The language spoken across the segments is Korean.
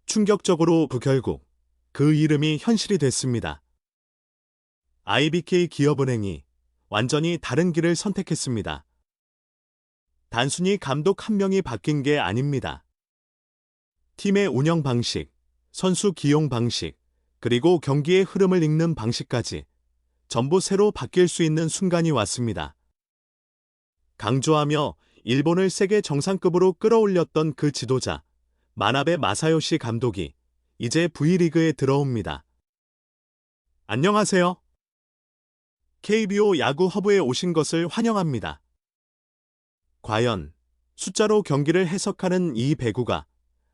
충격적으로 결국 그 이름이 현실이 됐습니다. IBK 기업은행이 완전히 다른 길을 선택했습니다. 단순히 감독 한 명이 바뀐 게 아닙니다. 팀의 운영 방식, 선수 기용 방식, 그리고 경기의 흐름을 읽는 방식까지 전부 새로 바뀔 수 있는 순간이 왔습니다. 강조하며 일본을 세계 정상급으로 끌어올렸던 그 지도자, 마나베 마사요시 감독이 이제 V리그에 들어옵니다. 안녕하세요. KBO 야구 허브에 오신 것을 환영합니다. 과연 숫자로 경기를 해석하는 이 배구가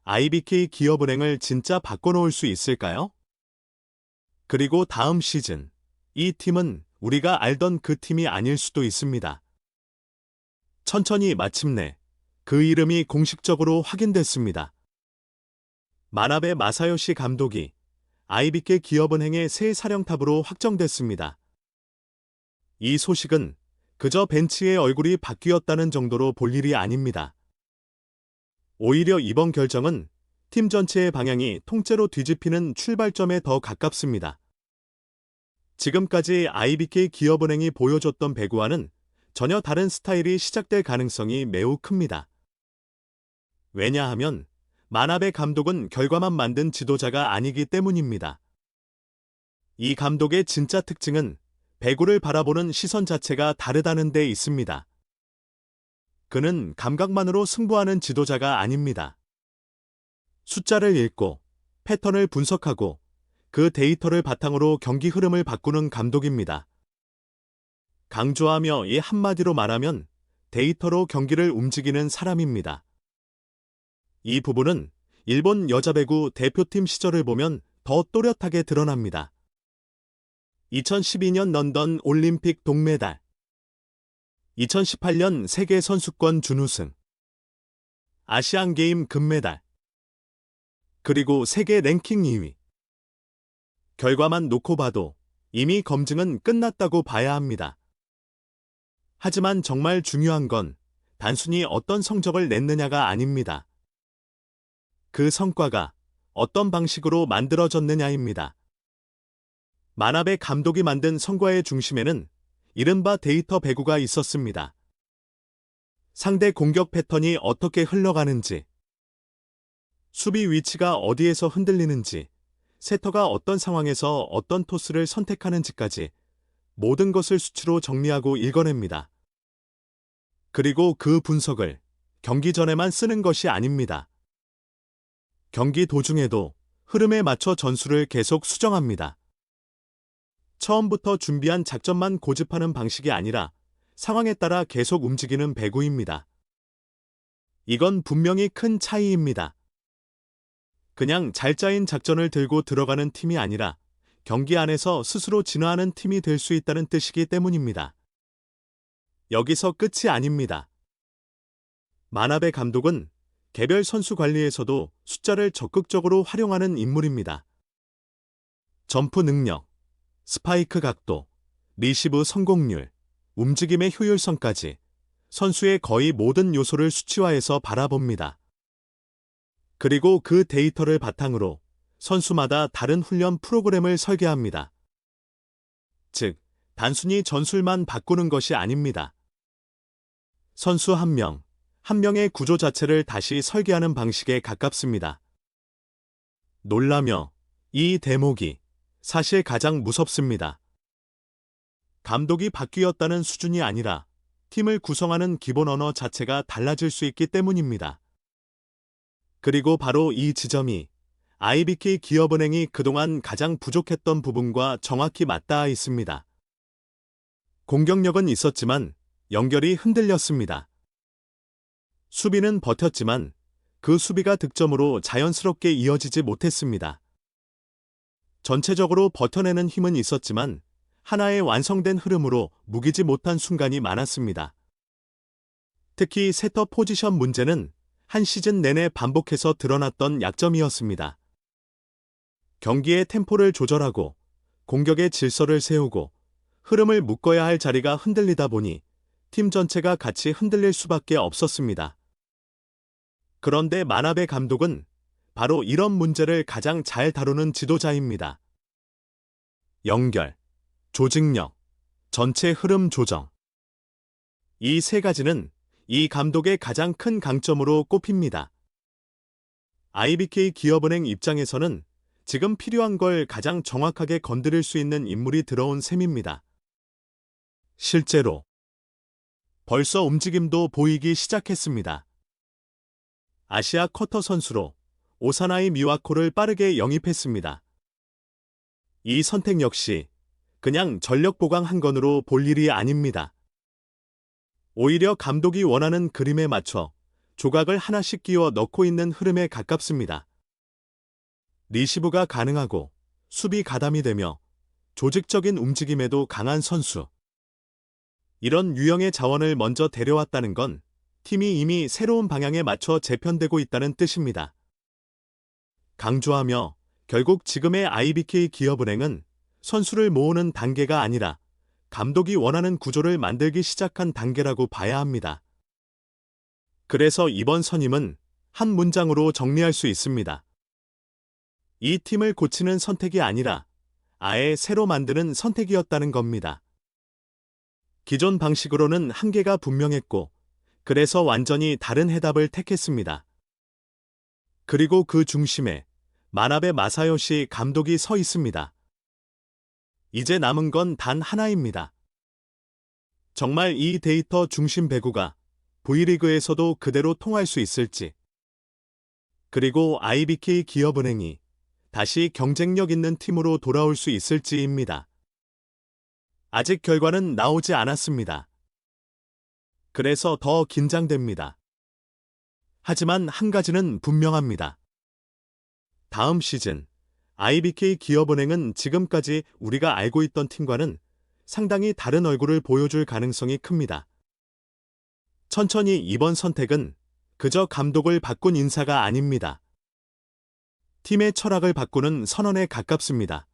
IBK 기업은행을 진짜 바꿔놓을 수 있을까요? 그리고 다음 시즌, 이 팀은 우리가 알던 그 팀이 아닐 수도 있습니다. 천천히 마침내 그 이름이 공식적으로 확인됐습니다. 마나베 마사요시 감독이 IBK 기업은행의 새 사령탑으로 확정됐습니다. 이 소식은 그저 벤치의 얼굴이 바뀌었다는 정도로 볼 일이 아닙니다. 오히려 이번 결정은 팀 전체의 방향이 통째로 뒤집히는 출발점에 더 가깝습니다. 지금까지 IBK 기업은행이 보여줬던 배구와는 전혀 다른 스타일이 시작될 가능성이 매우 큽니다. 왜냐하면 마나베 감독은 결과만 만든 지도자가 아니기 때문입니다. 이 감독의 진짜 특징은 배구를 바라보는 시선 자체가 다르다는 데 있습니다. 그는 감각만으로 승부하는 지도자가 아닙니다. 숫자를 읽고 패턴을 분석하고 그 데이터를 바탕으로 경기 흐름을 바꾸는 감독입니다. 강조하며 이 한마디로 말하면 데이터로 경기를 움직이는 사람입니다. 이 부분은 일본 여자배구 대표팀 시절을 보면 더 또렷하게 드러납니다. 2012년 런던 올림픽 동메달, 2018년 세계 선수권 준우승, 아시안게임 금메달, 그리고 세계 랭킹 2위. 결과만 놓고 봐도 이미 검증은 끝났다고 봐야 합니다. 하지만 정말 중요한 건 단순히 어떤 성적을 냈느냐가 아닙니다. 그 성과가 어떤 방식으로 만들어졌느냐입니다. 마나베 감독이 만든 성과의 중심에는 이른바 데이터 배구가 있었습니다. 상대 공격 패턴이 어떻게 흘러가는지, 수비 위치가 어디에서 흔들리는지, 세터가 어떤 상황에서 어떤 토스를 선택하는지까지 모든 것을 수치로 정리하고 읽어냅니다. 그리고 그 분석을 경기 전에만 쓰는 것이 아닙니다. 경기 도중에도 흐름에 맞춰 전술을 계속 수정합니다. 처음부터 준비한 작전만 고집하는 방식이 아니라 상황에 따라 계속 움직이는 배구입니다. 이건 분명히 큰 차이입니다. 그냥 잘 짜인 작전을 들고 들어가는 팀이 아니라 경기 안에서 스스로 진화하는 팀이 될 수 있다는 뜻이기 때문입니다. 여기서 끝이 아닙니다. 마나베 감독은 개별 선수 관리에서도 숫자를 적극적으로 활용하는 인물입니다. 점프 능력, 스파이크 각도, 리시브 성공률, 움직임의 효율성까지 선수의 거의 모든 요소를 수치화해서 바라봅니다. 그리고 그 데이터를 바탕으로 선수마다 다른 훈련 프로그램을 설계합니다. 즉, 단순히 전술만 바꾸는 것이 아닙니다. 선수 한 명, 한 명의 구조 자체를 다시 설계하는 방식에 가깝습니다. 놀라며 이 대목이 사실 가장 무섭습니다. 감독이 바뀌었다는 수준이 아니라 팀을 구성하는 기본 언어 자체가 달라질 수 있기 때문입니다. 그리고 바로 이 지점이 IBK 기업은행이 그동안 가장 부족했던 부분과 정확히 맞닿아 있습니다. 공격력은 있었지만 연결이 흔들렸습니다. 수비는 버텼지만 그 수비가 득점으로 자연스럽게 이어지지 못했습니다. 전체적으로 버텨내는 힘은 있었지만 하나의 완성된 흐름으로 무기지 못한 순간이 많았습니다. 특히 세터 포지션 문제는 한 시즌 내내 반복해서 드러났던 약점이었습니다. 경기의 템포를 조절하고 공격의 질서를 세우고 흐름을 묶어야 할 자리가 흔들리다 보니 팀 전체가 같이 흔들릴 수밖에 없었습니다. 그런데 마나베 감독은 바로 이런 문제를 가장 잘 다루는 지도자입니다. 연결, 조직력, 전체 흐름 조정. 이 세 가지는 이 감독의 가장 큰 강점으로 꼽힙니다. IBK 기업은행 입장에서는 지금 필요한 걸 가장 정확하게 건드릴 수 있는 인물이 들어온 셈입니다. 실제로 벌써 움직임도 보이기 시작했습니다. 아시아 쿼터 선수로 오사나이 미와코를 빠르게 영입했습니다. 이 선택 역시 그냥 전력 보강 한 건으로 볼 일이 아닙니다. 오히려 감독이 원하는 그림에 맞춰 조각을 하나씩 끼워 넣고 있는 흐름에 가깝습니다. 리시브가 가능하고 수비 가담이 되며 조직적인 움직임에도 강한 선수. 이런 유형의 자원을 먼저 데려왔다는 건 팀이 이미 새로운 방향에 맞춰 재편되고 있다는 뜻입니다. 강조하며 결국 지금의 IBK 기업은행은 선수를 모으는 단계가 아니라 감독이 원하는 구조를 만들기 시작한 단계라고 봐야 합니다. 그래서 이번 선임은 한 문장으로 정리할 수 있습니다. 이 팀을 고치는 선택이 아니라 아예 새로 만드는 선택이었다는 겁니다. 기존 방식으로는 한계가 분명했고 그래서 완전히 다른 해답을 택했습니다. 그리고 그 중심에 마나베 마사요시 감독이 서 있습니다. 이제 남은 건 단 하나입니다. 정말 이 데이터 중심 배구가 V리그에서도 그대로 통할 수 있을지. 그리고 IBK 기업은행이 다시 경쟁력 있는 팀으로 돌아올 수 있을지입니다. 아직 결과는 나오지 않았습니다. 그래서 더 긴장됩니다. 하지만 한 가지는 분명합니다. 다음 시즌 IBK 기업은행은 지금까지 우리가 알고 있던 팀과는 상당히 다른 얼굴을 보여줄 가능성이 큽니다. 천천히 이번 선택은 그저 감독을 바꾼 인사가 아닙니다. 팀의 철학을 바꾸는 선언에 가깝습니다.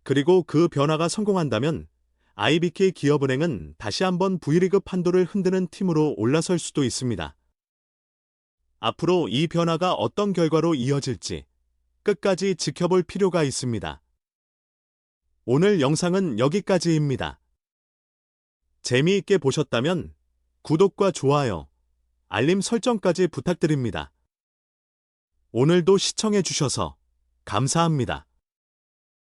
그리고 그 변화가 성공한다면 IBK 기업은행은 다시 한번 V리그 판도를 흔드는 팀으로 올라설 수도 있습니다. 앞으로 이 변화가 어떤 결과로 이어질지 끝까지 지켜볼 필요가 있습니다. 오늘 영상은 여기까지입니다. 재미있게 보셨다면 구독과 좋아요, 알림 설정까지 부탁드립니다. 오늘도 시청해 주셔서 감사합니다.